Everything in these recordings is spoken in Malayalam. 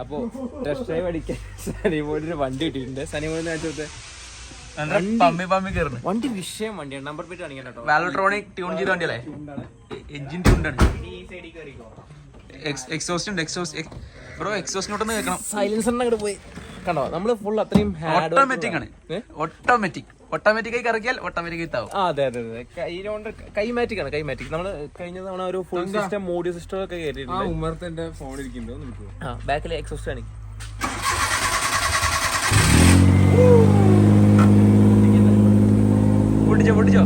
അപ്പൊ ടെസ്റ്റ് ഡ്രൈവ് അടിക്കാൻ സനിമോനൊരു വണ്ടി കിട്ടിയിട്ടുണ്ട്. സനിമോനെ വെച്ചത് വണ്ടി വിഷയം വണ്ടിയാണ്. നമ്പർ പ്ലേറ്റ് കാണിക്കാൻ കേട്ടോ. വാലോട്രോണിക് ട്യൂൺ ചെയ്ത വണ്ടിയല്ലേ? എഞ്ചിൻ ട്യൂൺഡ് ആണ്. എക്സോസ്റ്റ് ഉണ്ട്. ബ്രോ എക്സോസ്റ്റിനോട്ടൊന്ന് കേൾക്കണം. സൈലൻസറിന് അങ്ങോട്ട് പോയി കണ്ടോ. നമ്മള് ഫുൾ അത്രയും ഓട്ടോമാറ്റിക് ആണ്. ഓട്ടോമാറ്റിക്കായി കറക്കിയാൽ ഓട്ടോമാറ്റിക്കായി താവും. അതെ അതെ അതെ. കൈകൊണ്ട് കൈമാറ്റിക് ആണ്. കൈമാറ്റിക് നമ്മള് കഴിഞ്ഞ തവണ ഒരു ഫുൾ സിസ്റ്റം മോഡിയോ സിസ്റ്റം ഒക്കെ കയറ്റിയിട്ടുണ്ട്. ഉമ്മർത്തെ ഫോൺ ഇരിക്കുന്നുണ്ടോ? ബാക്കിൽ എക്സോസ്റ്റ് ആണ്. പൊട്ടിച്ചോ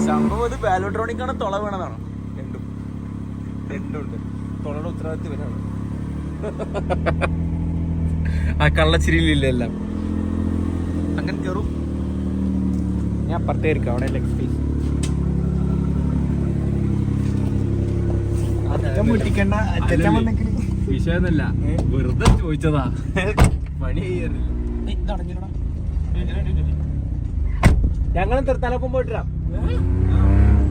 സംഭവം ഇത് വാലോട്രോണിക് ആണ്. തൊള വീണതാണോ? രണ്ടുണ്ട്. തൊളയുടെ ഉത്തരവാദിത്വം ഇവനാണ്. ആ കള്ളച്ചിരിയിലില്ല എല്ലാം. അങ്ങനെ കയറും. ഞാൻ അപ്പുറത്തേ ഇരിക്കാം. അവിടെ ലെഗ് സ്പേസ്. വിഷയമൊന്നുമല്ല, വെറുതെ ചോദിച്ചതാ. പണി ഞങ്ങളും തലപ്പം പോയിട്ടാ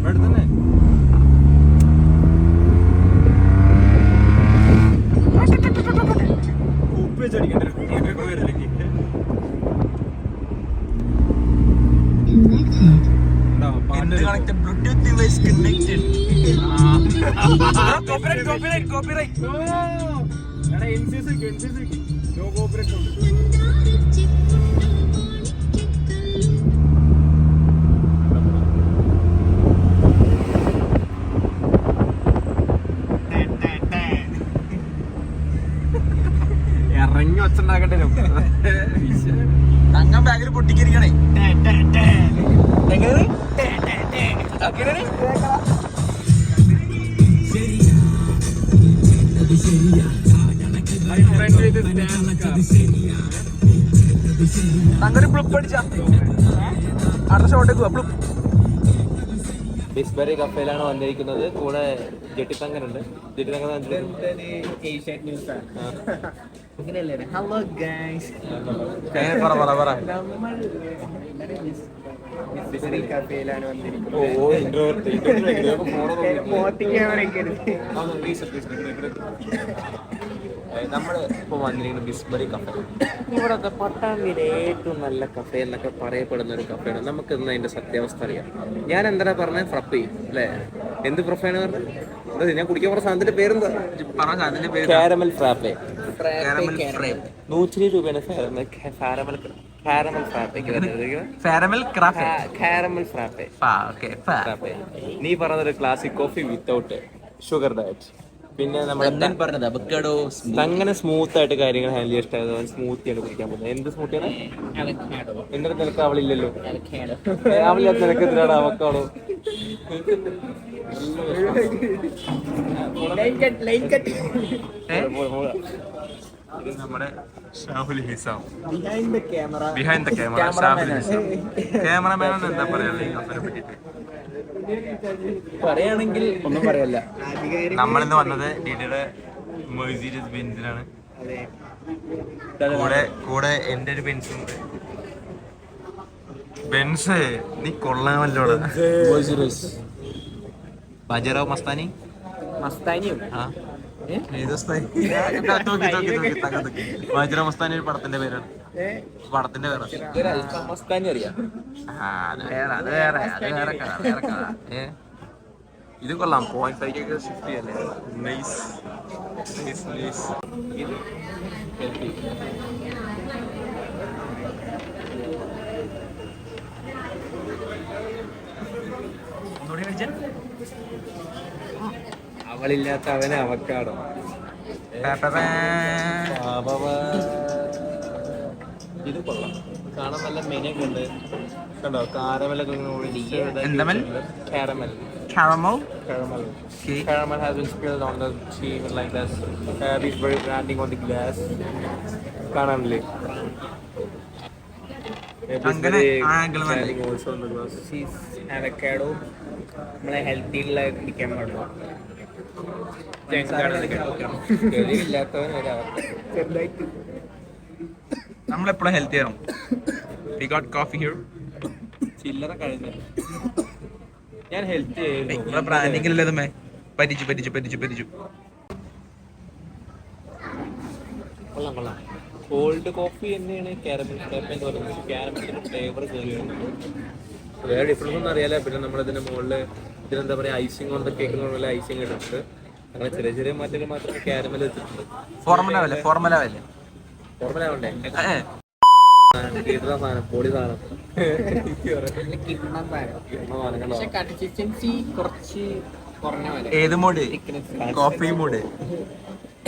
ഇവിടെ തന്നെ. ഉപ്പ് വെച്ചടിക്കണ്ട. Bluetooth device connected. Copyright. എടാ NCC നോ കോപ്പറേറ്റ് ഉണ്ട്. ഇറങ്ങി വച്ചുണ്ടാക്കണ്ടേ. തങ്കം ബാഗിൽ പൊട്ടിക്കിരിക്കണേ. എങ്ങനെ അങ്ങനെ ബ്ലുപ്പ് അടിച്ച അടുത്ത ഷോട്ടേക്ക് ബ്ലുപ്പ്. ബിസ്ബറി കഫേയിലാണ് വന്നിരിക്കുന്നത്. കൂടെ ജെട്ടിത്തങ്ങനുണ്ട്. ഹലോ ഗൈസ്, കഫേയിലാണ് വന്നിരിക്കുന്നത്. നമ്മൾ ഇപ്പോൾ വന്നിരിക്കുന്നത് ബിസ്ബറി കഫേ. ഇവിടുത്തെ പട്ടാമ്പിയിലെ ഏറ്റവും നല്ല കഫേ എന്നൊക്കെ പറയപ്പെടുന്ന ഒരു കഫേയാണ്. നമുക്ക് ഇന്ന് അതിന്റെ സത്യാവസ്ഥ അറിയാം. ഞാൻ എന്താ പറഞ്ഞത്? ഫ്രപ്പി അല്ലേ? എന്ത് ഫ്രഫാണ് പറഞ്ഞത്? ഞാൻ കുടിക്കാൻ പറഞ്ഞ സാധനത്തിന്റെ പേരെന്താ? കാരമൽ ഫ്രാപ്പേ. 120 രൂപയാണ് കാരമൽ ഫ്രാപ്പേ. നീ പറഞ്ഞൊരു classic coffee without sugar diet. പിന്നെ നമ്മുടെ അങ്ങനെ സ്മൂത്ത് ആയിട്ട് കാര്യങ്ങൾ ഹാൻഡിൽ ഇഷ്ടമായത് സ്മൂത്തിയാണ് കുടിക്കാൻ പോകുന്നത്. എന്ത് സ്മൂത്തിയാണ്? എന്റെ നിനക്ക് അവളില്ലല്ലോ. അവളില്ലാത്ത നിനക്ക് എന്തിനാണ് അവക്കാണോ? ഇത് നമ്മുടെ Shahul Hisam. Behind the camera Shahul Hisam. ക്യാമറമാനാണ്. എന്താ പറയാ പറയാണെങ്കിൽ ഒന്നും പറയല്ല. നമ്മളിന്ന് വന്നത് ഡിഡിയുടെ മെർസിഡീസ് ബെൻസിലാണ്. കൂടെ എന്റെ ഒരു ബെൻസുണ്ട്. ബെൻസ് നീ കൊള്ളാമല്ലോ. ബജറോ മസ്താനിയോ? ബജറോ മസ്താനി ഒരു പടത്തിന്റെ പേരാണ്. പടത്തിന്റെ പേരാണ്. മസ്താനി അറിയാം. അത് വേറെ. ഇത് കൊള്ളാം. 0.5 ഷിഫ്റ്റ് ചെയ്യല്ലേ. നൈസ്. ഇത് അവളില്ലാത്ത അവനെ അവക്കാടോ. ഇത് കൊള്ളാം. കാണാൻ നല്ല മെനൊക്കെ ഉണ്ട്. കണ്ടോ കാരമലൊക്കെ. Caramel has been spilled on the cheese like this. It's very branding on the glass. കാണാനില്ലേ? Also on the glass. Avocado നമ്മളെ ഹെൽത്തി ഉള്ള കുടിക്കാൻ പാടില്ല. തെളിവില്ലാത്തവൻ ചെറുതായിട്ട് നമ്മളെപ്പോഴും ഹെൽത്തി ആണ്. We got coffee here. ചില്ലറ കഴിഞ്ഞ ഞാൻ ഹെൽത്ത് ബ്രാൻഡിങ്ങിലല്ലേ പറ്റിച്ചു കൊള്ളാം കൊള്ളാം. കോൾഡ് കോഫി തന്നെയാണ് കാരമൽ ഫ്രാപ്പ എന്ന് പറയുന്നത്. കാരമലിന്റെ ഫ്ലേവർ കയറിയാണ്. വേറെ ഡിഫറൻസ് ഒന്നും അറിയാല. പിന്നെ നമ്മളിതിന്റെ മുകളിൽ ഇതിനെന്താ പറയുക, ഐസിങ് കൊണ്ട് കേക്ക് പോലെ ഐസിങ് ഇട്ടിട്ടുണ്ട്. അങ്ങനെ ചെറിയ ചെറിയ മാറ്റങ്ങൾ മാത്രമേ കാരമൽ വെച്ചിട്ടുണ്ട്. ഫോർമല ഫോർമൽ ആവണ്ടേ? സാധനം പൊടി സാധനം പക്ഷെ കൺസിസ്റ്റൻസി കുറച്ച് കുറഞ്ഞ പോലെ. ഏത് mood? Coffee mood,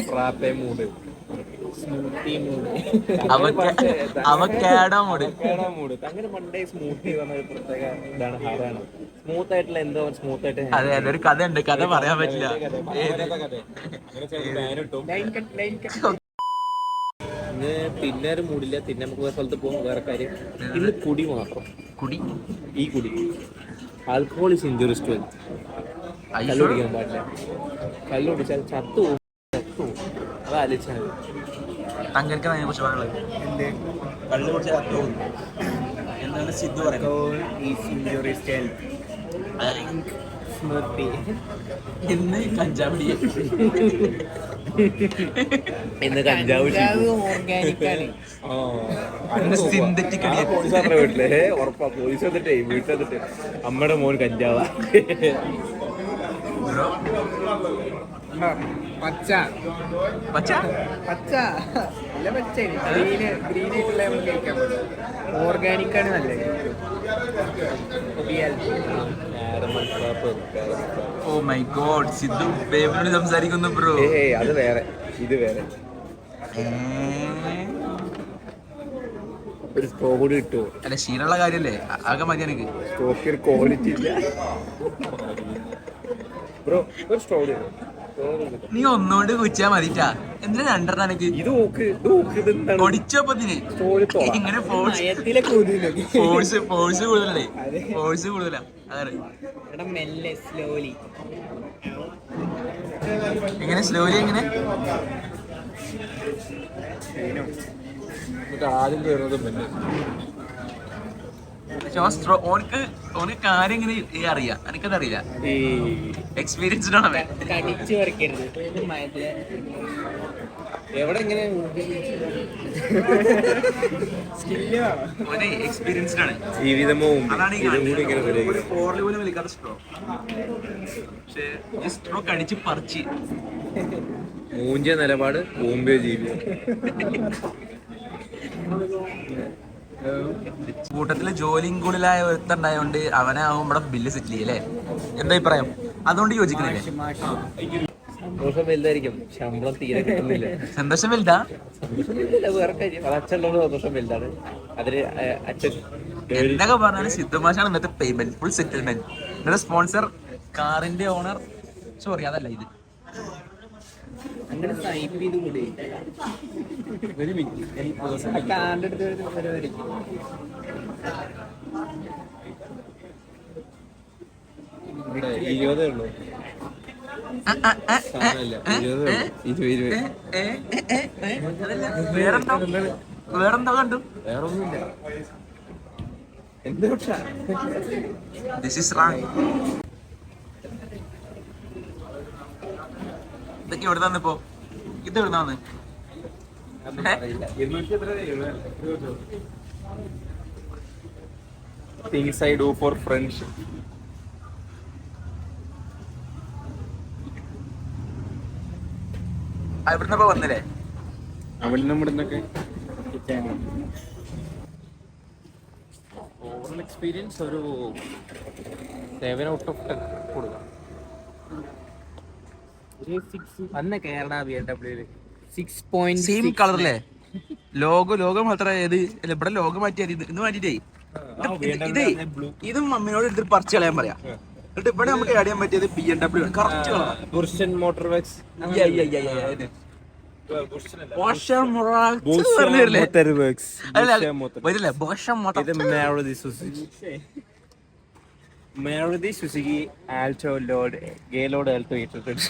frappe mood, smoothie mood, avocado mood. അങ്ങനെ മണ്ടേ സ്മൂത്തി പറഞ്ഞ ഒരു പ്രത്യേക ഇതാണ്, ഹാറാണ്. സ്മൂത്ത് ആയിട്ടുള്ള എന്തോ സ്മൂത്ത് ആയിട്ട്. അതെ അതൊരു കഥ ഉണ്ട്, കഥ പറയാൻ പറ്റില്ല. ഇന്ന് പിന്നെ ഒരു മൂടില്ല. പിന്നെ നമുക്ക് വേറെ സ്ഥലത്ത് പോകും. വേറെ കാര്യം ഇന്ന് കുടി മാത്രം. ഈ കുടി alcohol is injurious to health. കല്ല് കുടിക്കാൻ പാടില്ല. കല്ല് കുടിച്ചാൽ ചത്തു പോകും. അത് ആലോചിച്ചാൽ തങ്ങൾക്ക് അതിനെ കുറിച്ച് പറയുന്നത് കള്ളു കുടിച്ചാൽ എന്താണ് സിദ്ധു പറയുന്നത്? ഇന്ന് കഞ്ചാവ് ഇന്ന് കഞ്ചാവ് ഓർഗാനിക്കാണ്. സിന്തറ്റിക് പോലീസ് വീട്ടില് ഉറപ്പാ. പോലീസ് വന്നിട്ടേ വീട്ടിൽ വന്നിട്ട് അമ്മയുടെ മോൻ കഞ്ചാവാ. പച്ച പച്ച പച്ച നല്ല പച്ച ഗ്രീൻ ആയിട്ടുള്ള നമ്മൾ കഴിക്കാൻ പറ്റും. ഓർഗാനിക്കാണ് നല്ലത്. ഓ മൈ ഗോഡ്, സിദ്ധു ബേബിനോട് സംസാരിക്കുന്നു ബ്രോ. അത് വേറെ, ഇത് വേറെ. ഒരു സ്ട്രോ കൂടി കിട്ടുമോ? അല്ല ശീലമുള്ള കാര്യല്ലേ, ആകെ മതി എനിക്ക്. സ്ട്രോക്ക് ഒരു ക്വാളിറ്റി ഇല്ല ബ്രോ. ഒരു സ്ട്രോ കൂടി. നീ ഒന്നുകൊണ്ട് കുച്ചാ മതിട്ടാ. എന്തിനാ രണ്ടെണ്ണം എനിക്ക്? ഇത് നോക്ക്, ഒടിച്ചപ്പത്തിന് ഇങ്ങനെ ഫോഴ്സ് കൂടുതലേ, ഫോഴ്സ് കൂടുതലാ. അതെ മെല്ലെ സ്ലോലി. എങ്ങനെ സ്ലോലി? എങ്ങനെ ആദ്യം കയറുന്നത് പിന്നെ ഓനക്ക് കാര്യം ഇങ്ങനെ അറിയാം, എനിക്കതറിയില്ല. എക്സ്പീരിയൻസ്ഡ് ആണ് അവൻ. കടിച്ചു പറിക്കരുത്. എവിടെ ഇങ്ങനെ ഓനെ എക്സ്പീരിയൻസ്ഡ് ആണ്. ജീവിതമോ അതാണ് ഈ ഇങ്ങനെ ഫോറിൽ പോലും വലിക്കാത്ത സ്ട്രോ. പക്ഷെ ഈ സ്ട്രോ കടിച്ച് പറിച്ച് മൂഞ്ചിയ നിലപാട് ബോംബെ ജീവിതം. കൂട്ടത്തില് ജോലിയും കൂടുതലായ ഒരുത്തുണ്ടായോണ്ട് അവനാവും ഇവിടെ ബില്ല് സെറ്റിൽ ചെയ്യല്ലേ. എന്താ അഭിപ്രായം? അതുകൊണ്ട് യോജിക്കുന്നില്ലേ? സന്തോഷം വലുതായിരിക്കും, ശമ്പളം തീരെ കിട്ടുന്നില്ല. സന്തോഷം വലുതാ? വേറെ കാര്യം അത് അച്ഛനുള്ള സന്തോഷം വലുതാണ്. അതിന് അച്ഛൻ എന്തൊക്കെ പറഞ്ഞാലും സിദ്ധുമാഷാണ് ഇന്നത്തെ പേയ്മെന്റ്, ഫുൾ സെറ്റിൽമെന്റ്. ഇന്നത്തെ സ്പോൺസർ കാറിന്റെ ഓണർ. സോറി, അതല്ല ഇത്. അങ്ങനെ ടൈപ്പ് ചെയ്ത് കൂടി കാറിന്റെ അടുത്ത് പരിപാടിക്കും. ഇവിടെ 20 ഉള്ളൂ. വേറെന്താ കണ്ടു? വേറൊന്നുമില്ല. എന്താ ദിസ് ഈസ് റാങ്. ഇതൊക്കെ എവിടെ തന്നിപ്പോ? ഇത് എവിടെ നിന്ന്? Things I do for friendship. ഇവിടുന്നപ്പോ വന്നില്ലേ? അവിടുന്ന് ഇവിടുന്നൊക്കെ ഓവറോൾ എക്സ്പീരിയൻസ് ഒരു 7 out of 10 കൊടുക്കാം. അന്ന് കേരള BMW 6.6 സെയിം കളറല്ലേ? ലോഗോ മാത്രം. ഏത് ഇവിടെ ലോഗോ മാറ്റിയാൽ ഇത് മാറ്റിട്ടേ ഇത് മമ്മിനോട് എടുത്ത് പറിച്ച് കളയാൻ പറയാം. എന്നിട്ട് ഇവിടെ നമുക്ക് ആഡ് ചെയ്യാൻ പറ്റിയത് BMW കറക്റ്റ് കളർ. ബുർഷൻ motor works. Maruti Suzuki Alto load ഗേലോഡ് ആൾട്ടോ ഇട്ടിട്ടുണ്ട്.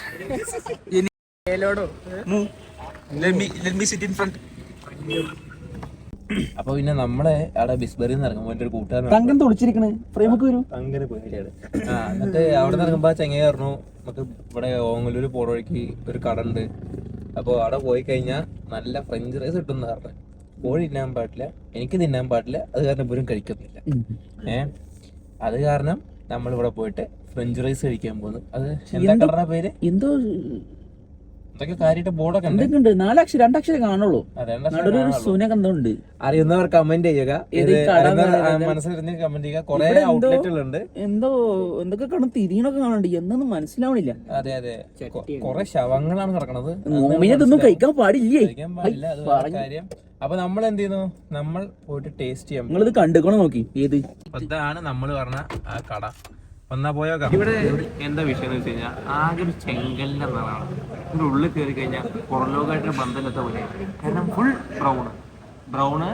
Let me sit in front. അപ്പൊ പിന്നെ നമ്മളെ അവിടെ ബിസ്ബറിയിൽ നിന്ന് ഇറങ്ങുമ്പോൾ എൻ്റെ ഒരു കൂട്ടുകാരൻ തങ്കം തുളിച്ചിരിക്കണ് ഫ്രെയിമൊക്കെ വരും അങ്ങനെ പേടിയാണ്. എന്നിട്ട് അവിടെ നിന്ന് ഇറങ്ങുമ്പോ ചെങ്ങ പറഞ്ഞു നമുക്ക് ഇവിടെ ഓങ്ങല്ലൂർ പോണ വഴിക്ക് ഒരു കട ഉണ്ട്, അപ്പോൾ അവിടെ പോയി കഴിഞ്ഞാൽ നല്ല ഫ്രഞ്ച് റൈസ് കിട്ടുന്ന പറഞ്ഞു. കോഴി തിന്നാൻ പാടില്ല, എനിക്ക് തിന്നാൻ പാടില്ല, അത് കാരണം ഇവരും കഴിക്കുന്നില്ല. അത് കാരണം നമ്മൾ ഇവിടെ പോയിട്ട് ഫ്രഞ്ച് റൈസ് കഴിക്കാൻ പോകുന്നു. അത് എന്താ കടയുടെ പേര്? എന്തോ എന്തൊക്കെ കാര്യമായിട്ട് ബോർഡൊക്കെ ഉണ്ട്. എന്തൊക്കെ ഉണ്ട്? 4 അക്ഷരം 2 അക്ഷരം കാണുള്ളൂ. സുനൊക്കെ എന്തോ ഉണ്ട്. അറിയുന്നവർ കമന്റ് ചെയ്യുക, മനസ്സിലിരുന്ന് കമന്റ് ചെയ്യുക. കുറെ ഔട്ട്ലെറ്റുകളുണ്ട്. എന്തോ എന്തൊക്കെ കാണും, തിരിയണൊക്കെ കാണുന്നുണ്ട്, എന്തൊന്നും മനസ്സിലാവണില്ല. അതെ അതെ, കുറെ ശവങ്ങളാണ് കിടക്കണത്. ഇതൊന്നും കഴിക്കാൻ പാടില്ലേ? കഴിക്കാൻ പാടില്ല, അത് കാര്യം. അപ്പൊ നമ്മൾ എന്ത് ചെയ്യുന്നു, നമ്മൾ പോയിട്ട് ടേസ്റ്റ് ചെയ്യാം. നിങ്ങളിത് കണ്ടുക്കണം നോക്കി. ഏത് ഇതാണ് നമ്മൾ പറഞ്ഞ ആ കട. വന്നാ പോയോക്കാം. ഇവിടെ എന്താ വിഷയം എന്ന് വെച്ച് കഴിഞ്ഞാൽ ആകെ ഒരു ചെങ്കലിന്റെ നിറമാണ്. ഇതിന്റെ ഉള്ളിൽ കയറി കഴിഞ്ഞാൽ പുറംലോകമായിട്ടൊരു ബന്ധമില്ലാത്ത പോലെ. കാരണം full brown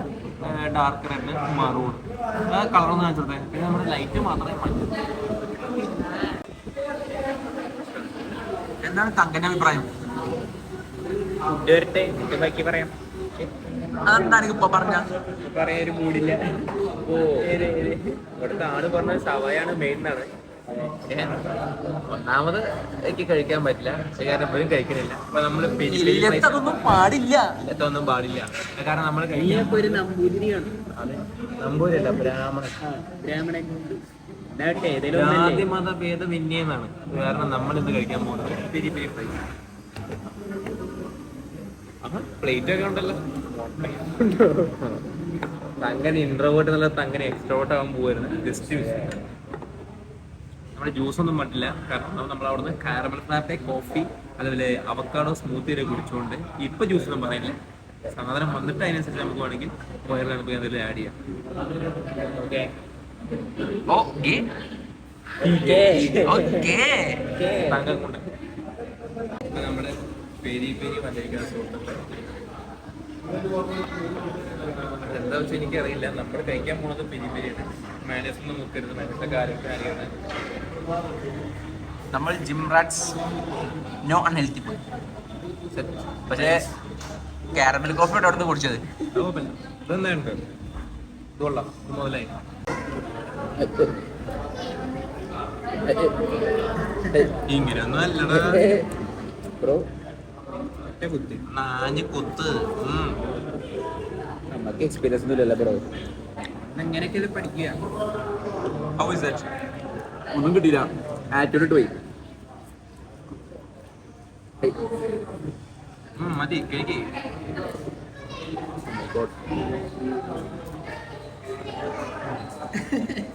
dark red maroon ആ കളറൊന്നും കാണിച്ചത്. പിന്നെ നമ്മുടെ ലൈറ്റ് മാത്രമേ മഞ്ഞ. എന്താണ് തങ്കന്റെ അഭിപ്രായം? ബാക്കി പറയാം. അതെന്താണ് ഇപ്പൊ പറഞ്ഞ പറയാൻ ഒരു മൂടില്ല. ഇവിടുത്തെ ആള് പറഞ്ഞ സവായാണ് മെയിൻ എന്നാണ്. ഒന്നാമത് എനിക്ക് കഴിക്കാൻ പറ്റില്ല, കാരണം എപ്പോഴും കഴിക്കണില്ല. അപ്പൊ നമ്മള് ഇല്ലത്തൊന്നും പാടില്ല, ഇല്ലത്തൊന്നും പാടില്ല. കാരണം നമ്മള് ഒരു നമ്പൂതിരിയാണ്. അതെ, നമ്പൂരല്ല, ബ്രാഹ്മണൻ. ബ്രാഹ്മണൻ ജാതി മത ഭേദ വിന്യന്നാണ്. കാരണം നമ്മൾ ഇന്ന് കഴിക്കാൻ പോകുന്നത് പെരി പെരി ഫ്രൈ. പ്ലേറ്റ് ഒക്കെ ഉണ്ടല്ലോ. അങ്ങനെ ഇൻട്രോവേർട്ട് എന്നുള്ളത് അങ്ങനെ എക്സ്ട്രോവേർട്ട് ആകാൻ പോവായിരുന്നു. ജസ്റ്റ് നമ്മുടെ ജ്യൂസ് ഒന്നും പറ്റില്ല, കാരണം നമ്മൾ അവിടുന്ന് കാരമൽ ഫ്ലാറ്റെ കോഫി അതുപോലെ അവക്കാഡോ സ്മൂത്തി വരെ കുടിച്ചുകൊണ്ട് ഇപ്പൊ ജ്യൂസ് ഒന്നും പറയില്ല. സാധനം വന്നിട്ട് അതിനനുസരിച്ച് നമുക്ക് വേണമെങ്കിൽ വയറിൽ നമുക്ക് എന്തെങ്കിലും ആഡ് ചെയ്യാം. തങ്കം കൊണ്ട് നമ്മുടെ പെരി പെരി വന്നിരിക്കുന്ന സുഹൃത്തുക്കൾ എന്താ വെച്ചാൽ എനിക്കറിയില്ല. നമ്മൾ കഴിക്കാൻ പോണത് പെരി പെരിയാണ്. മാനേഴ്സ് ഒന്നും നോക്കരുത്, മനുഷ്യന്റെ കാര്യമൊക്കെ അറിയുന്നത്. നമ്മൾ ജിം റാറ്റ്സ് നോ അൺഹെൽത്തി പോയി. പക്ഷേ കാരമൽ കോഫി അവിടെ നിന്ന് കുടിച്ചത് ഇതെന്താ ഉണ്ട്, ഇത് കൊള്ളാം. ഇത് മുതലായി ഇങ്ങനെയൊന്നും അല്ലടാ ബ്രോ. കുത്തി നാഞ്ഞ് കുത്ത്. നമുക്ക് എക്സ്പീരിയൻസ് ഒന്നും ഇല്ലല്ലോ ബ്രോ. എങ്ങനെയൊക്കെ ഇത് പഠിക്കുക. ഒന്നും കിട്ടിയില്ല, ആറ്റിറ്റ്യൂഡ് പോയി. മതി കഴിക്കേ.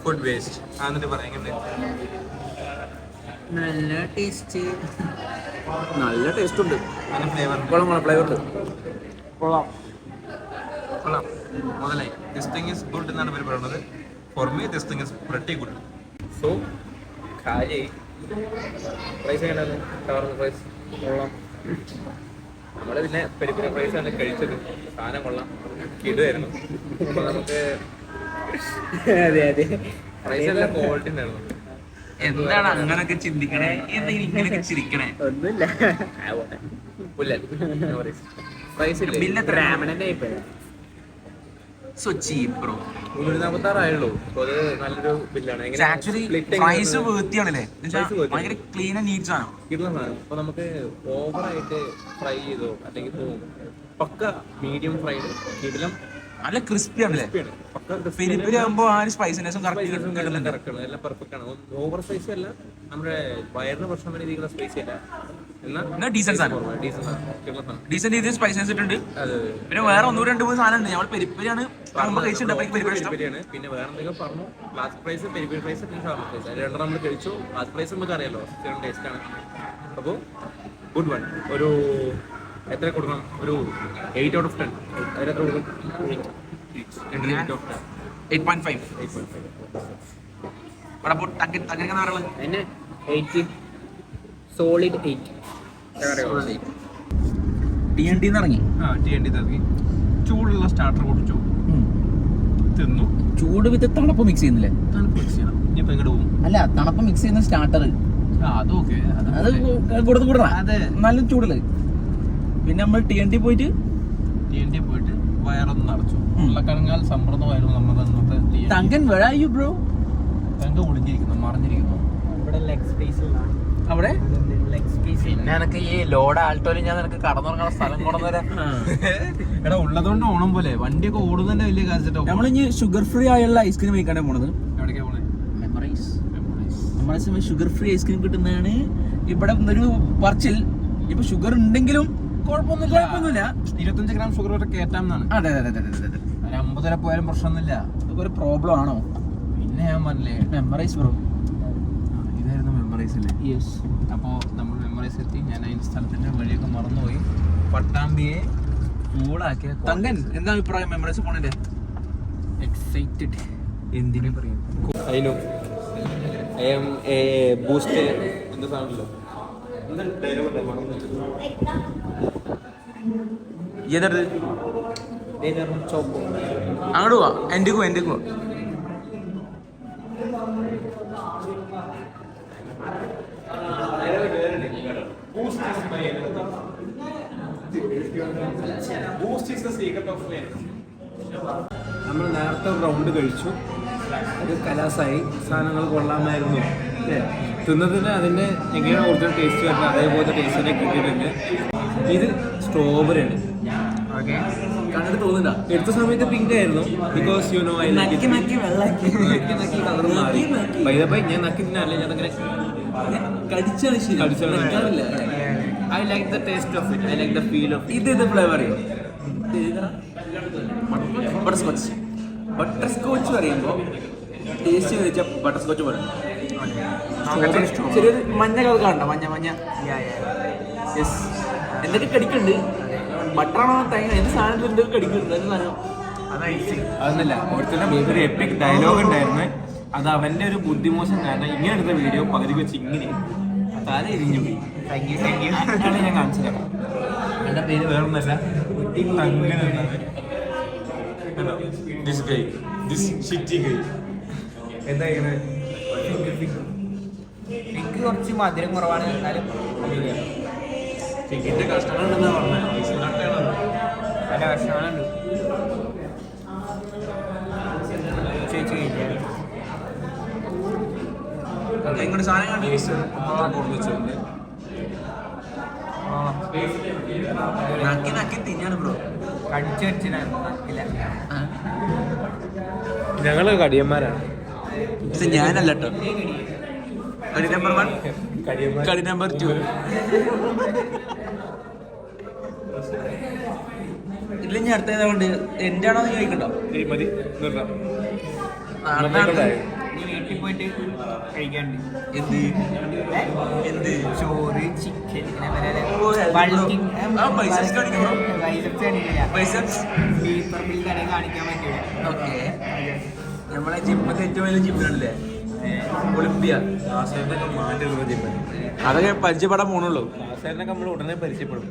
ഫുഡ് വേസ്റ്റ് എന്നിട്ട് പറയുന്നത് നല്ല ടേസ്റ്റ്. നല്ല ടേസ്റ്റ് ഉണ്ട്. അതിന് ഫ്ലേവർ ഫ്ലേവർ ഉണ്ട്. കൊള്ളാം മുതലായി. ദിസ് തിങ് ഈസ് ഗുഡ് എന്നാണ് ഇവർ പറയുന്നത്. For me this thing is pretty good. So കാര്യമായി പ്രൈസ് എങ്ങനെയാണ്? പ്രൈസ് കൊള്ളാം. നമ്മൾ പിന്നെ പെരിപ്പുര പ്രൈസാണ് കഴിച്ചത്. സാധനം കൊള്ളാം, കിടുവായിരുന്നു. അപ്പോൾ നമുക്ക് അതെ അതെ പ്രൈസ് എല്ലാം ക്വാളിറ്റി ഉണ്ടായിരുന്നു. എന്താണ് അങ്ങനൊക്കെ ചിന്തിക്കണേ? എന്തെങ്കിലും ഇങ്ങനെയൊക്കെ ചിരിക്കണേ? ഒന്നുമില്ല. പ്രൈസ് ഇല്ല. ബില്ല് എത്ര? ബ്രാഹ്മണന്റെ ഇപ്പൊ സോ ചീപ്പ് ബ്രോ. 146 അപ്പോൾ അത് നല്ലൊരു ബില്ലാണ്. ആക്ച്വലി പ്രൈസ് വേർത്തിയാണല്ലേ, ഭയങ്കര ക്ലീൻ ആൻഡ് നീറ്റ് ആണ്. കിട്ടുന്ന സാധനം. അപ്പോൾ നമുക്ക് ഓവറായിട്ട് ഫ്രൈ ചെയ്തോ അല്ലെങ്കിൽ പക്ക മീഡിയം ഫ്രൈഡ് കിടിലം നല്ല ക്രിസ്പി ആണല്ലേ. പെരിപ്പരി ആകുമ്പോ ആ ഒരു സ്പൈസിനെസ്സും കറക്റ്റ് കിട്ടുന്നുണ്ട്. എല്ലാം പെർഫെക്റ്റ് ആണ്. ഓവർ സ്പൈസി അല്ല, നമ്മുടെ വയറിന് പ്രശ്നം വരെ രീതിയിലുള്ള സ്പൈസി അല്ല. എന്നാൽ ഡീസന്റ് സാധനം, ഡീസന്റ് രീതിയിൽ സ്പൈസിനെസ് ഇട്ടുണ്ട്. പിന്നെ വേറെ 1-2-3 സാധനം ഉണ്ട്. ഞങ്ങൾ പെരിപ്പരിയാണ് പെരിപ്പരിയാണ്. പിന്നെ വേറെ എന്തെങ്കിലും പറഞ്ഞു. ലാസ്റ്റ് പ്രൈസ് പെരിപ്പരി പ്രൈസ്, പിന്നെ ഷവർമ പ്രൈസ്. അത് രണ്ടെണ്ണം നമ്മൾ കഴിച്ചു. ലാസ്റ്റ് പ്രൈസ് നമുക്ക് അറിയാലോ, ടേസ്റ്റ് ആണ്. അപ്പോൾ ഗുഡ് വൺ. ഒരു എത്ര കൊടുക്കണം? ഒരു 8 out of 10. അതിനെത്ര കൊടുക്കും? 8 out of 10. 8.5. അതിന് 8 സോളിഡ് 8. TNT ഇറങ്ങി. TNT ഇറങ്ങി. ചൂടുള്ള സ്റ്റാർട്ടർ കുടിച്ചു, തിന്നു. ചൂട് വിത്ത് തണുപ്പ് മിക്സ് ചെയ്യുന്നില്ലേ? തണുപ്പ് മിക്സ് ചെയ്യണം. ഇനിയിപ്പോൾ എങ്ങോട്ട് പോകും? അല്ല, തണുപ്പ് മിക്സ് ചെയ്യുന്ന സ്റ്റാർട്ടർ അതൊക്കെ അത് കൂടുതൽ നല്ല ചൂടല്ലേ. പിന്നെ നമ്മൾ TNT പോയിട്ട് വയറൊന്നും നിറച്ചു. ഉരുളക്കിഴങ്ങാൽ സമൃദ്ധമായിരുന്നു നമ്മുടെ അന്നത്തെ Thankan where are you bro? തങ്ക ഒളിഞ്ഞിരിക്കുന്നു, മറിഞ്ഞിരിക്കുന്നു. ഇവിടെ ലെഗ് സ്പേസ് അവിടെ ലെഗ് സ്പേസ്. പിന്നെ എനക്ക് ഈ ലോഡ് ആൾട്ടോയിൽ ഞാൻ നിനക്ക് കടന്നുറങ്ങാൻ സ്ഥലം കൊണ്ടുവന്നേരാ. എടാ ഉള്ളതുകൊണ്ട് ഓണം പോലെ വണ്ടിയൊക്കെ ഓടുന്നതിന്റെ വലിയ കാഴ്ചട്ടോ. നമ്മളിനി ഷുഗർ ഫ്രീ ആയുള്ള ഐസ്ക്രീം കഴിക്കാനേ പോണത്. എവിടേക്കാ പോണേ? മെമ്മറൈസ് ഷുഗർ ഫ്രീ ഐസ്ക്രീം കിട്ടുന്നതാണ് ഇവിടെ ഒരു പറച്ചിൽ. ഇപ്പൊ ഷുഗർ ഉണ്ടെങ്കിലും കുഴപ്പമൊന്നുമില്ല. 25 ഗ്രാം ഷുഗർ വരെ കയറ്റാം എന്നാണ്. അതെ 50 വരെ പോയാലും പ്രശ്നമൊന്നുമില്ല. അതൊക്കെ ഒരു പ്രോബ്ലം ആണോ? പിന്നെ ഞാൻ പറഞ്ഞില്ലേ മെമ്മറൈസ് ബ്രോ. ഇതായിരുന്നു മെമ്മറൈസ് അല്ലേ? യെസ്. അപ്പോൾ നമ്മൾ മെമ്മറൈസ് എത്തി. ഞാൻ അതിൻ്റെ സ്ഥലത്തിൻ്റെ വഴിയൊക്കെ മറന്നുപോയി. പട്ടാമ്പിയെ ചൂടാക്കിയ തങ്കൻ എന്താ അഭിപ്രായം മെമ്മറൈസ് പോണേ? എക്സൈറ്റഡ്. എന്തിനു പറയും? അതിനു ഐ എം എ ബൂസ്റ്റ് എന്താ സാധനമല്ലോ. അങ്ങോട്ട് പോവാ. എൻ്റെ പോവാ. നമ്മൾ നേരത്തെ റൗണ്ട് കഴിച്ചു, അത് കലാസായി. സാധനങ്ങൾ കൊള്ളാമായിരുന്നു അല്ലേ? തിന്നതിന് അതിൻ്റെ എങ്ങനെയാണ് ഒറിജിനൽ ടേസ്റ്റ് വരുന്നത് അതേപോലത്തെ ടേസ്റ്റ് തന്നെ കിട്ടിയിട്ടുണ്ട്. ഇത് സ്ട്രോബെറി ആണ്. ഓക്കെ, കണ്ടിട്ട് തോന്നുന്നുണ്ടോ? എടുത്ത സമയത്ത് പിങ്ക് ആയിരുന്നു. ബിക്കോസ് യു നോ ഐ നക്കി വെള്ളാക്കി കളർ മാറി. പൈതപ്പൈ ഞാൻ നക്കി തിന്നല്ലേ, ഞാൻ അങ്ങനെ കടിച്ചാണ് ശരി. കടിച്ചാണ്. I like the taste of it, I like the feel of ഇത് ഫ്ലേവർ അറിയോ? Butterscotch. ബട്ടർ സ്കോച്ച് പറയുമ്പോൾ ടേസ്റ്റ് വെച്ചാൽ ബട്ടർ സ്കോച്ച് പോലെ ചെറിയൊരു മഞ്ഞ കളർ കാണണ്ട. മഞ്ഞ യെസ്. എന്തൊക്കെ കടിക്കുന്നുണ്ട്? ബട്ടറാണോ തേങ്ങ എന്ത് സാധനത്തിൽ എന്തൊക്കെ കടിക്കുന്നുണ്ട്? എന്ത് സാധനം അതൊന്നല്ല. ഒരുത്തന്നെ ഒരു എപ്പിക് ഡയലോഗ് ഉണ്ടായിരുന്നു. അത് അവന്റെ ഒരു ബുദ്ധിമോശം കാരണം ഇങ്ങനെ എടുത്ത വീഡിയോ പകുതി വെച്ച് ഇങ്ങനെ തല ഇരിഞ്ഞു പോയി. അതാണ് ഞാൻ കാണിച്ചു തരാം. എന്റെ പേര് വേറൊന്നല്ല, എന്താ എനിക്ക് കുറച്ച് മധുരം കുറവാണ്, എന്നാലും ചിക്കൻ്റെ കഷ്ണങ്ങളുണ്ടെന്നാ പറഞ്ഞത്. നല്ല കഷ്ണങ്ങളുണ്ട്. ചേച്ചി കഴിക്കാൻ ഇങ്ങോട്ട് സാധനം കണ്ടു. നക്കി തിന്നാണ് ബ്രോ. കടിച്ചു വെച്ചില്ല. ഞങ്ങള് കടിയന്മാരാണ്. ഇത് ഞാനല്ല കേട്ടോ. കടി നമ്പർ 1, കടി നമ്പർ 2. ഇല്ല ഞാൻ അടുത്തതുകൊണ്ട് എൻ്റെ ആണോ ചോദിക്കണ്ടോ? മതി നിർത്താം. നീ വീട്ടിൽ പോയിട്ട് കഴിക്കാണ്ട് എന്ത് ചോറ്, ചിക്കൻ, സ്ലീപ്പർ ബില്ല് കടയിൽ കാണിക്കാൻ പറ്റൂല. ഓക്കെ. നമ്മളെ ജിമ്മത്തെ ഏറ്റവും വലിയ ജിമ്മിനല്ലേ ഒളിമ്പിയ. അതൊക്കെ പരിചയപ്പെടാൻ പോണുള്ളൂ. ക്ലാസ്സായിരുന്നൊക്കെ നമ്മൾ ഉടനെ പരിചയപ്പെടും.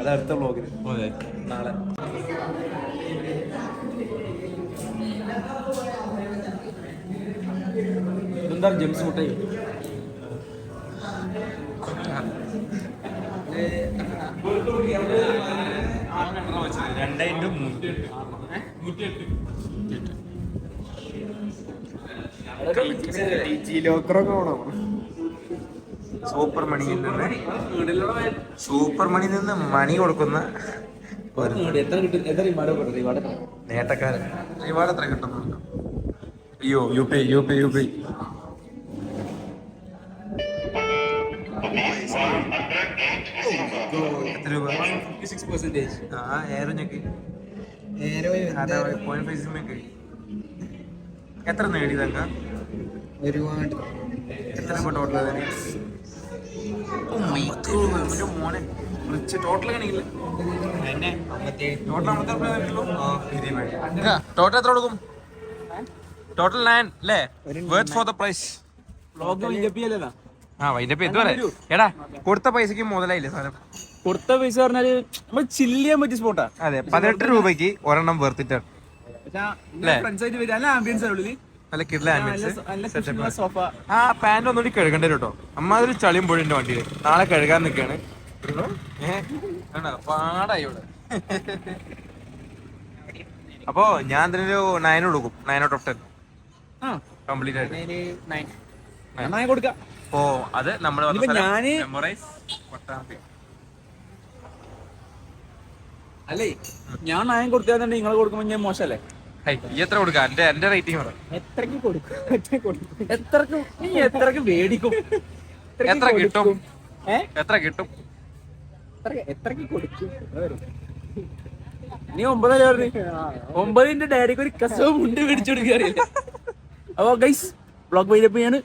അത് അടുത്ത വ്ളോഗിൽ നാളെ. എന്താ ജെംസ് മുട്ടായി? സൂപ്പർ മണിയിൽ നിന്ന് മണി കൊടുക്കുന്ന നേട്ടക്കാരൻ. റിവാർഡ് എത്ര കിട്ടുന്നുണ്ടോ? അയ്യോ യു പി എത്ര രൂപ? 56%. ആ ഏറഞ്ഞൊക്കെ എത്ര നേടി തങ്ക? ഒരുപാട്. എത്ര രൂപ ടോട്ടൽ? മോനെ വിളിച്ച് ടോട്ടൽ കാണിക്കില്ല. ടോട്ടൽ എത്ര കൊടുക്കും? ടോട്ടൽ 9 അല്ലേ? Worth for the price. ആ വൈൻഡപ്പ് ഇതുവരെ എടാ കൊടുത്ത പൈസക്ക് മുതലായില്ലേ സാധനം? കൊടുത്ത പൈസ പറഞ്ഞാല് നമ്മൾ ചില്ല് ചെയ്യാൻ പറ്റിയ സ്പോട്ടാ. അതെ, 18 രൂപയ്ക്ക് ഒരെണ്ണം വർത്തിട്ടാണ്. ഫ്രണ്ട്സായിട്ട് വരും. നല്ല ആംബിയൻസ് ആണ് ഉള്ളിൽ. നല്ല കിഡ്ല ആംബിയൻസ്. സോഫ. ആ പാന്റ് ഒന്നുകൂടി കഴുകണ്ടേ കേട്ടോ. അമ്മാതിരി ചളിയും പൊടിയുണ്ട് വണ്ടിയിൽ. നാളെ കഴുകാൻ നിൽക്കാണ്. പാടായി ഇവിടെ. അപ്പോ ഞാൻ ഇതിനൊരു 9 കൊടുക്കും. 9 ഔട്ട് ഓഫ് 10 കംപ്ലീറ്റ് ആയിട്ട്. അതിനൊരു 9. ഞാൻ കൊടുക്കാം. ഓ അത് നമ്മൾ മെമ്മറൈസ് അല്ലേ ഞാൻ 9 കൊടുത്താൽ നിങ്ങൾ കൊടുക്കുമ്പോ ഞാൻ മോശമല്ലേ? എത്ര കൊടുക്കാം? എന്റെ റേറ്റിംഗ് പറ. എത്രക്ക് കൊടുക്കും? നീ എത്രക്ക് മേടിക്കും? എത്ര കിട്ടും? എത്ര കിട്ടും? എത്രക്ക് കൊടുക്കും? നീ 9 പറഞ്ഞു. 9 ഡാഡിക്ക് ഒരു കസവ് മുണ്ട് മേടിച്ചു കൊടുക്കുക. അപ്പൊ ഗൈസ് ബ്ലോഗ് വൈൻഡപ്പ് ചെയ്യാണ്.